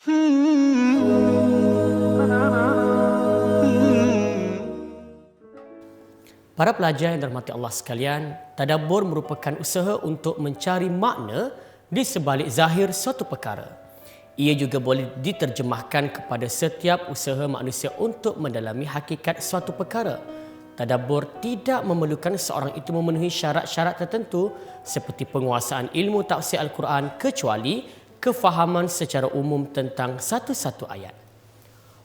Para pelajar yang dirahmati Allah sekalian, tadabbur merupakan usaha untuk mencari makna di sebalik zahir suatu perkara. Ia juga boleh diterjemahkan kepada setiap usaha manusia untuk mendalami hakikat suatu perkara. Tadabbur tidak memerlukan seorang itu memenuhi syarat-syarat tertentu seperti penguasaan ilmu tafsir Al-Quran kecuali kefahaman secara umum tentang satu-satu ayat.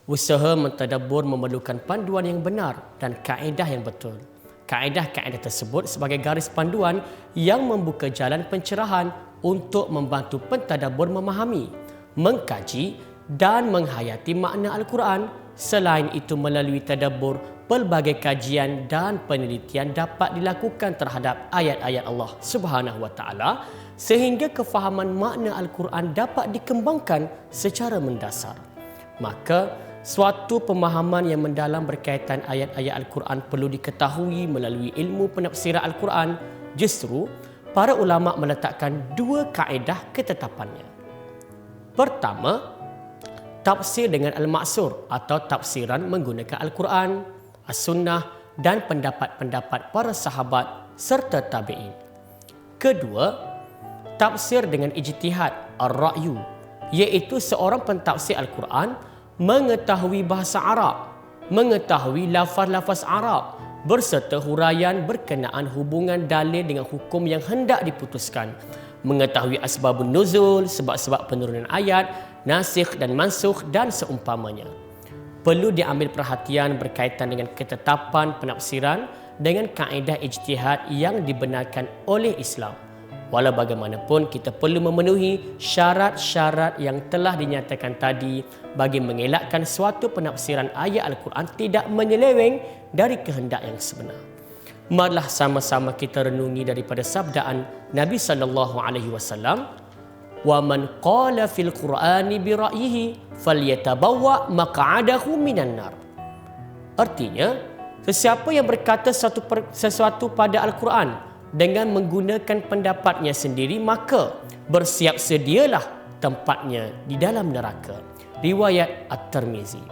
Usaha mentadabbur memerlukan panduan yang benar dan kaedah yang betul. Kaedah-kaedah tersebut sebagai garis panduan yang membuka jalan pencerahan untuk membantu pentadabbur memahami, mengkaji dan menghayati makna Al-Quran. Selain itu, melalui tadabbur, pelbagai kajian dan penelitian dapat dilakukan terhadap ayat-ayat Allah Subhanahu wa taala sehingga kefahaman makna Al-Quran dapat dikembangkan secara mendasar. Maka suatu pemahaman yang mendalam berkaitan ayat-ayat Al-Quran perlu diketahui melalui ilmu penafsiran Al-Quran. Justru, para ulama meletakkan dua kaedah ketetapannya. Pertama, tafsir dengan al-ma'sur atau tafsiran menggunakan Al-Quran, As-Sunnah dan pendapat-pendapat para sahabat serta tabi'in. Kedua, tafsir dengan ijtihad ar-ra'yu, iaitu seorang pentafsir Al-Quran mengetahui bahasa Arab, mengetahui lafaz-lafaz Arab berserta huraian berkenaan hubungan dalil dengan hukum yang hendak diputuskan, mengetahui asbabun nuzul, sebab-sebab penurunan ayat, nasikh dan mansukh dan seumpamanya. Perlu diambil perhatian berkaitan dengan ketetapan penafsiran dengan kaedah ijtihad yang dibenarkan oleh Islam. Walau bagaimanapun, kita perlu memenuhi syarat-syarat yang telah dinyatakan tadi bagi mengelakkan suatu penafsiran ayat Al-Quran tidak menyeleweng dari kehendak yang sebenar. Marilah sama-sama kita renungi daripada sabdaan Nabi SAW, "Wa man qala fil Qur'ani bi ra'yihi falyatabawwa maq'adahu minan nar." Artinya, sesiapa yang berkata sesuatu pada Al-Quran dengan menggunakan pendapatnya sendiri, maka bersiap sedialah tempatnya di dalam neraka. Riwayat At-Tirmizi.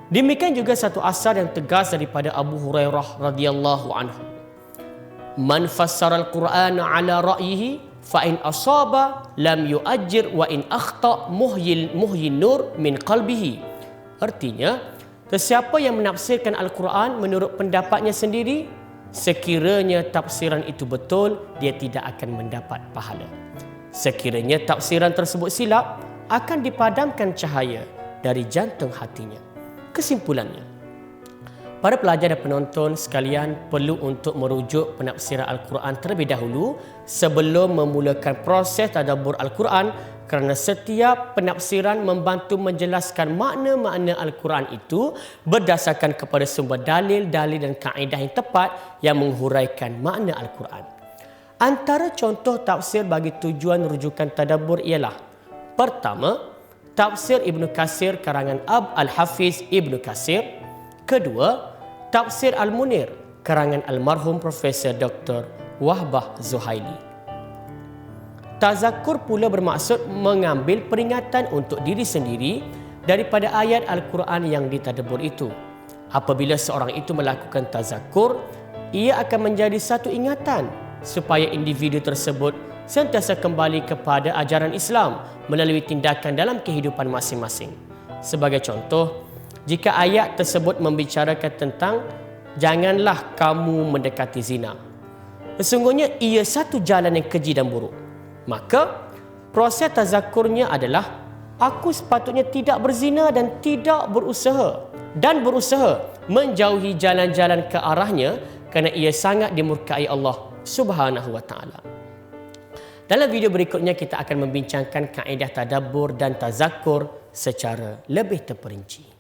Demikian juga satu asar yang tegas daripada Abu Hurairah radhiyallahu anhu. "Man fassara al-Qur'ana ala ra'yihi fa in asaba lam yu'ajjir wa in akhta muhyin nur min qalbihi." Artinya, sesiapa yang menafsirkan Al-Quran menurut pendapatnya sendiri, sekiranya tafsiran itu betul, dia tidak akan mendapat pahala. Sekiranya tafsiran tersebut silap, akan dipadamkan cahaya dari jantung hatinya. Kesimpulannya, para pelajar dan penonton sekalian perlu untuk merujuk penafsiran Al-Quran terlebih dahulu sebelum memulakan proses tadabbur Al-Quran, kerana setiap penafsiran membantu menjelaskan makna-makna Al-Quran itu berdasarkan kepada sumber dalil-dalil dan kaedah yang tepat yang menghuraikan makna Al-Quran. Antara contoh tafsir bagi tujuan rujukan tadabbur ialah: pertama, tafsir Ibnu Katsir karangan Al-Hafiz Ibnu Katsir. Kedua, tafsir Al-Munir karangan almarhum Profesor Dr. Wahbah Zuhaili. Tazakur pula bermaksud mengambil peringatan untuk diri sendiri daripada ayat Al-Quran yang ditadabbur itu. Apabila seorang itu melakukan tazakur, ia akan menjadi satu ingatan supaya individu tersebut sentiasa kembali kepada ajaran Islam melalui tindakan dalam kehidupan masing-masing. Sebagai contoh, jika ayat tersebut membicarakan tentang janganlah kamu mendekati zina, sesungguhnya ia satu jalan yang keji dan buruk, maka proses tazakurnya adalah aku sepatutnya tidak berzina dan tidak berusaha menjauhi jalan-jalan ke arahnya kerana ia sangat dimurkai Allah Subhanahu wa taala. Dalam video berikutnya kita akan membincangkan kaedah tadabbur dan tazakur secara lebih terperinci.